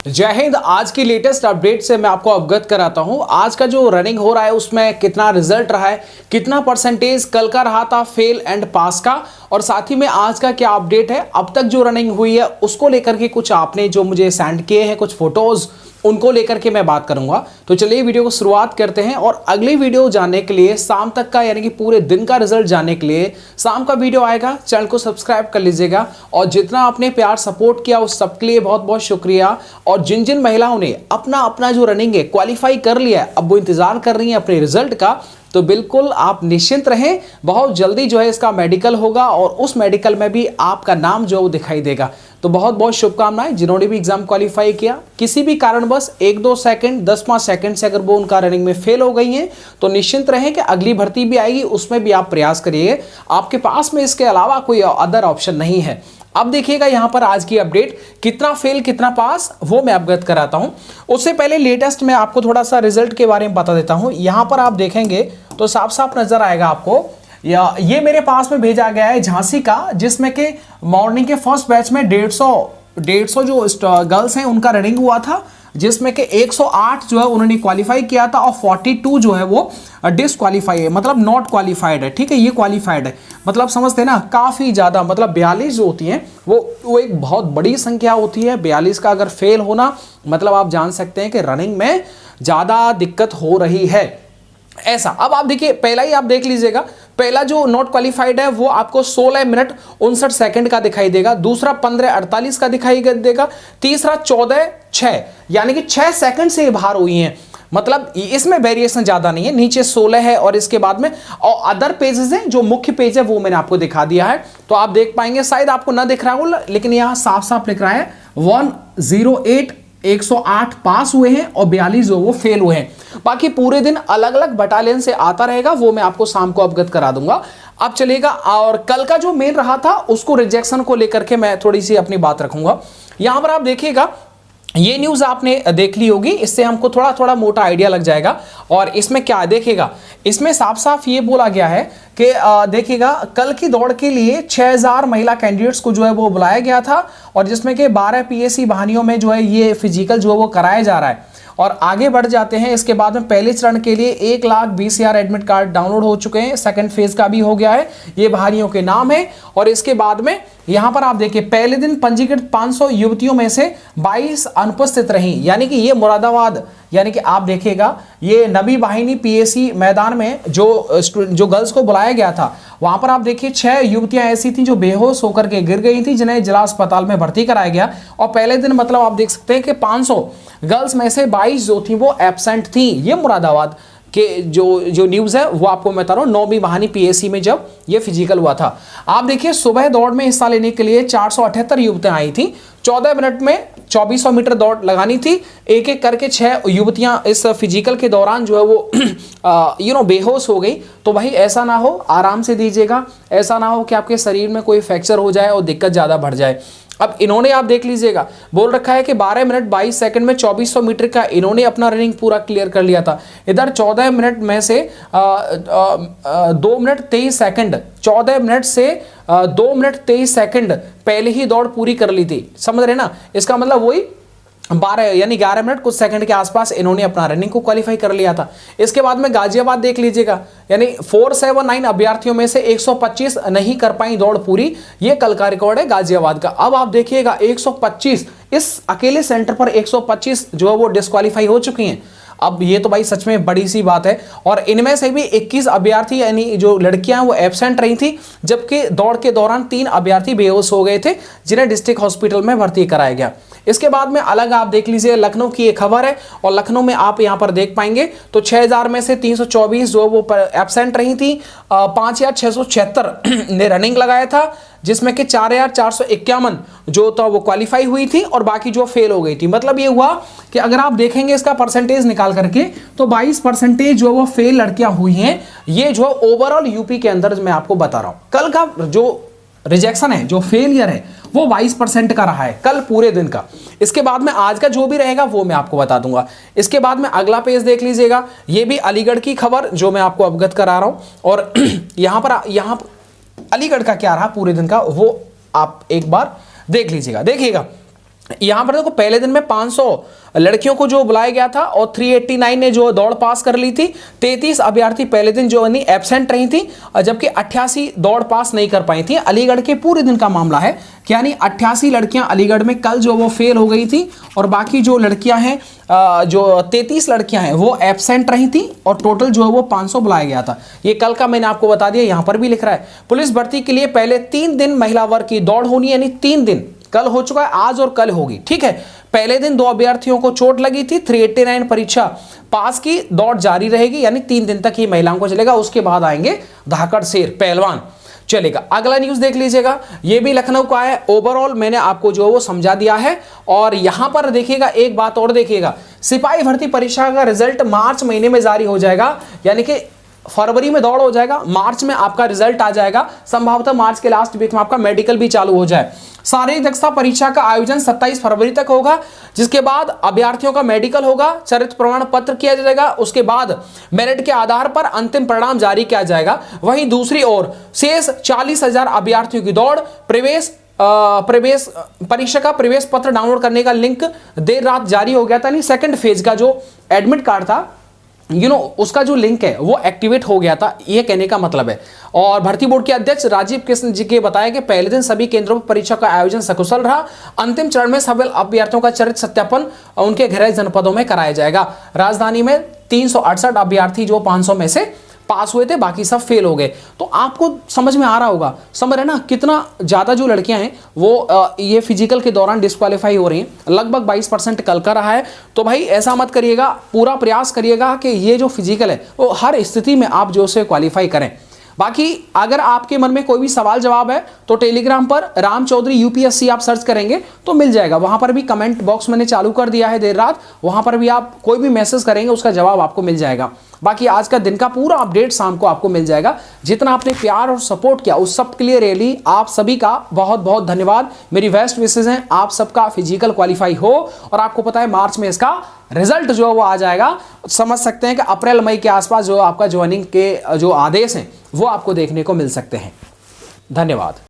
जय हिंद। आज की लेटेस्ट अपडेट से मैं आपको अवगत कराता हूं। आज का जो रनिंग हो रहा है उसमें कितना रिजल्ट रहा है, कितना परसेंटेज कल का रहा था फेल एंड पास का, और साथ ही में आज का क्या अपडेट है, अब तक जो रनिंग हुई है उसको लेकर के कुछ आपने जो मुझे सेंड किए हैं कुछ फोटोज, उनको लेकर के मैं बात करूंगा। तो चलिए वीडियो को शुरुआत करते हैं। और अगली वीडियो जानने के लिए शाम तक का यानी कि पूरे दिन का रिजल्ट जानने के लिए शाम का वीडियो आएगा, चैनल को सब्सक्राइब कर लीजिएगा। और जितना आपने प्यार सपोर्ट किया उस सबके लिए बहुत बहुत शुक्रिया। और जिन जिन महिलाओं ने अपना अपना जो रनिंग है क्वालिफाई कर लिया है, अब वो इंतजार कर रही हैं अपने रिजल्ट का, तो बिल्कुल आप निश्चिंत रहें, बहुत जल्दी जो है इसका मेडिकल होगा और उस मेडिकल में भी आपका नाम जो वो दिखाई देगा। तो बहुत बहुत शुभकामनाएं जिन्होंने भी एग्जाम क्वालिफाई किया। किसी भी कारणवश 1-2 सेकंड 10-5 सेकंड से अगर वो उनका रनिंग में फेल हो गई हैं तो निश्चिंत रहें कि अगली भर्ती भी आएगी, उसमें भी आप प्रयास करिए। आपके पास में इसके अलावा कोई अदर ऑप्शन नहीं है। अब देखिएगा यहां पर आज की अपडेट, कितना फेल कितना पास वो मैं अवगत कराता हूं। उससे पहले लेटेस्ट में आपको थोड़ा सा रिजल्ट के बारे में बता देता हूं। यहां पर आप देखेंगे तो साफ साफ नजर आएगा आपको, या ये मेरे पास में भेजा गया है झांसी का, जिसमें कि मॉर्निंग के फर्स्ट बैच में 150 जो गर्ल्स हैं उनका रनिंग हुआ था, जिसमें कि 108 जो है उन्होंने क्वालिफाई किया था और 42 जो है वो डिसक्वालीफाई है, मतलब नॉट क्वालिफाइड है। ठीक है, ये क्वालिफाइड है, मतलब समझते हैं ना, काफ़ी ज़्यादा, मतलब 42 जो होती हैं वो एक बहुत बड़ी संख्या होती है। 42 का अगर फेल होना मतलब आप जान सकते हैं कि रनिंग में ज़्यादा दिक्कत हो रही है ऐसा। अब आप देखिए, पहला ही आप देख लीजिएगा, पहला जो नॉट क्वालिफाइड है वो आपको 16 मिनट 59 सेकंड का दिखाई देगा, दूसरा 15:48 का दिखाई देगा, तीसरा 14:06 यानी कि 6 सेकंड से बाहर हुई हैं। मतलब इसमें वेरिएशन ज्यादा नहीं है, नीचे 16 है और इसके बाद में और अदर पेजेस हैं। जो मुख्य पेज है वो मैंने आपको दिखा दिया है, तो आप देख पाएंगे। शायद आपको ना दिख रहा हो लेकिन यहां साफ साफ लिख रहा है 108 पास हुए हैं और 42 जो वो फेल हुए हैं। बाकी पूरे दिन अलग अलग बटालियन से आता रहेगा, वो मैं आपको शाम को अवगत करा दूंगा। अब चलेगा, और कल का जो मेन रहा था उसको रिजेक्शन को लेकर के मैं थोड़ी सी अपनी बात रखूंगा। यहां पर आप देखिएगा, ये न्यूज आपने देख ली होगी, इससे हमको थोड़ा थोड़ा मोटा आइडिया लग जाएगा। और इसमें क्या है देखिएगा, इसमें साफ साफ ये बोला गया है कि देखिएगा कल की दौड़ के लिए 6000 महिला कैंडिडेट्स को जो है वो बुलाया गया था, और जिसमें कि 12 पीएससी वाहिनियों में जो है ये फिजिकल जो है वो कराया जा रहा है। और आगे बढ़ जाते हैं, इसके बाद में पहले चरण के लिए 1,20,000 एडमिट कार्ड डाउनलोड हो चुके हैं, सेकंड फेज का भी हो गया है, ये बहारियों के नाम है। और इसके बाद में यहां पर आप देखिए, पहले दिन पंजीकृत 500 युवतियों में से 22 अनुपस्थित रहीं, यानी कि ये मुरादाबाद, यानी कि आप देखिएगा ये नबी वाहिनी पीएससी मैदान में जो गर्ल्स को बुलाया गया था, वहां पर आप देखिए 6 युवतियां ऐसी थी जो बेहोश होकर के गिर गई थी, जिन्हें जिला अस्पताल में भर्ती कराया गया। और पहले दिन मतलब आप देख सकते हैं कि 500 गर्ल्स में से 22 जो थी वो एब्सेंट थी। ये मुरादाबाद के जो न्यूज है वो आपको मैं बता रहा हूं, 9वीं वाहिनी पीएससी में जब ये फिजिकल हुआ था। आप देखिए सुबह दौड़ में हिस्सा लेने के लिए 478 युवतियां आई थी, 14 मिनट में 2400 मीटर दौड़ लगानी थी। एक एक करके 6 युवतियां इस फिजिकल के दौरान जो है वो बेहोश हो गई। तो भाई ऐसा ना हो, आराम से दीजिएगा, ऐसा ना हो कि आपके शरीर में कोई फ्रैक्चर हो जाए और दिक्कत ज़्यादा बढ़ जाए। अब इन्होंने आप देख लीजिएगा बोल रखा है कि 12 मिनट 22 सेकंड में 2400 मीटर का इन्होंने अपना रनिंग पूरा क्लियर कर लिया था। इधर 14 मिनट में से 2 मिनट 23 सेकंड, 14 मिनट से 2 मिनट 23 सेकंड पहले ही दौड़ पूरी कर ली थी। समझ रहे ना, इसका मतलब वही 12 यानी 11 मिनट कुछ सेकंड के आसपास इन्होंने अपना रनिंग को क्वालिफाई कर लिया था। इसके बाद में गाजियाबाद देख लीजिएगा, यानी 479 अभ्यर्थियों में से 125 नहीं कर पाई दौड़ पूरी, ये कल का रिकॉर्ड है गाजियाबाद का। अब आप देखिएगा 125, इस अकेले सेंटर पर 125 जो है वो डिस्क्वालीफाई हो चुकी हैं। अब ये तो भाई सच में बड़ी सी बात है। और इनमें से भी 21 अभ्यर्थी यानी जो लड़कियां वो एब्सेंट रही थी, जबकि दौड़ के दौरान 3 अभ्यर्थी बेहोश हो गए थे, जिन्हें डिस्ट्रिक्ट हॉस्पिटल में भर्ती कराया गया। इसके बाद में अलग आप देख लीजिए, लखनऊ की एक खबर है, और लखनऊ में आप यहां पर देख पाएंगे तो 6000 में से 324 जो वो एब्सेंट रही थी, 5676 ने रनिंग लगाया था, जिसमें कि 4451 जो था वो क्वालिफाई हुई थी और बाकी जो फेल हो गई थी। मतलब ये हुआ कि अगर आप देखेंगे इसका परसेंटेज निकाल करके तो 22% जो वो फेल लड़कियां हुई हैं। ये जो ओवरऑल यूपी के अंदर मैं आपको बता रहा हूं, कल का जो रिजेक्शन है, जो फेलियर है, वो 22% का रहा है कल पूरे दिन का। इसके बाद में आज का जो भी रहेगा वो मैं आपको बता दूंगा। इसके बाद में अगला पेज देख लीजिएगा, ये भी अलीगढ़ की खबर जो मैं आपको अवगत करा रहा हूं। और यहां पर अलीगढ़ का क्या रहा पूरे दिन का वो आप एक बार देख लीजिएगा। देखिएगा यहां पर देखो पहले दिन में 500 लड़कियों को जो बुलाया गया था और 389 ने जो दौड़ पास कर ली थी। 33 अभ्यर्थी पहले दिन जो एब्सेंट रही थी, जबकि 88 दौड़ पास नहीं कर पाई थी। अलीगढ़ के पूरे दिन का मामला है, यानी 88 लड़कियां अलीगढ़ में कल जो वो फेल हो गई थी और बाकी जो लड़कियां हैं, जो 33 लड़कियां हैं वो एब्सेंट रही थी और टोटल जो है वो 500 बुलाया गया था। ये कल का मैंने आपको बता दिया, यहां पर भी लिख रहा है। पुलिस भर्ती के लिए पहले 3 दिन महिला वर्ग की दौड़ होनी, यानी 3 दिन, कल हो चुका है, आज और कल होगी, ठीक है। पहले दिन 2 अभ्यर्थियों को चोट लगी थी, 389 परीक्षा पास की, दौड़ जारी रहेगी, यानी 3 दिन तक ये महिलाओं को चलेगा। उसके बाद आएंगे धाकड़ शेर पहलवान, चलेगा। अगला न्यूज देख लीजिएगा, ये भी लखनऊ का है। ओवरऑल मैंने आपको जो है वो समझा दिया है। और यहां पर देखिएगा एक बात और देखिएगा, सिपाही भर्ती परीक्षा का रिजल्ट मार्च महीने में जारी हो जाएगा, यानी कि फरवरी में दौड़ हो जाएगा, मार्च में आपका रिजल्ट आ जाएगा, संभवतः मार्च के लास्ट वीक में आपका मेडिकल भी चालू हो जाए। शारीरिक दक्षता परीक्षा का आयोजन 27 फरवरी तक होगा, जिसके बाद अभ्यर्थियों का मेडिकल होगा, चरित्र प्रमाण पत्र किया जाएगा, उसके बाद मेरिट के आधार पर अंतिम परिणाम जारी किया जाएगा। वहीं दूसरी ओर शेष 40,000 अभ्यर्थियों की दौड़, प्रवेश परीक्षा का प्रवेश पत्र डाउनलोड करने का लिंक देर रात जारी हो गया था, यानी सेकंड फेज का जो एडमिट कार्ड था, उसका जो लिंक है वो एक्टिवेट हो गया था, ये कहने का मतलब है। और भर्ती बोर्ड के अध्यक्ष राजीव कृष्ण जी के बताया कि पहले दिन सभी केंद्रों पर परीक्षा का आयोजन सकुशल रहा। अंतिम चरण में सफल अभ्यर्थियों का चरित्र सत्यापन उनके गृह जनपदों में कराया जाएगा। राजधानी में 368 अभ्यर्थी जो 500 में से पास हुए थे, बाकी सब फेल हो गए। तो आपको समझ में आ रहा होगा, समझ रहे ना, कितना ज्यादा जो लड़कियां हैं वो ये फिजिकल के दौरान डिस्क्वालीफाई हो रही हैं। लगभग 22% कल का रहा है। तो भाई ऐसा मत करिएगा, पूरा प्रयास करिएगा कि ये जो फिजिकल है वो हर स्थिति में आप जो से क्वालिफाई करें। बाकी अगर आपके मन में कोई भी सवाल जवाब है तो टेलीग्राम पर राम चौधरी यूपीएससी आप सर्च करेंगे तो मिल जाएगा। वहां पर भी कमेंट बॉक्स मैंने चालू कर दिया है देर रात, वहां पर भी आप कोई भी मैसेज करेंगे उसका जवाब आपको मिल जाएगा। बाकी आज का दिन का पूरा अपडेट शाम को आपको मिल जाएगा। जितना आपने प्यार और सपोर्ट किया उस सब के लिए रियली आप सभी का बहुत बहुत धन्यवाद। मेरी बेस्ट विशेष हैं आप सबका फिजिकल क्वालिफाई हो, और आपको पता है मार्च में इसका रिजल्ट जो है वो आ जाएगा। समझ सकते हैं कि अप्रैल मई के आसपास जो आपका ज्वाइनिंग के जो आदेश हैं वो आपको देखने को मिल सकते हैं। धन्यवाद।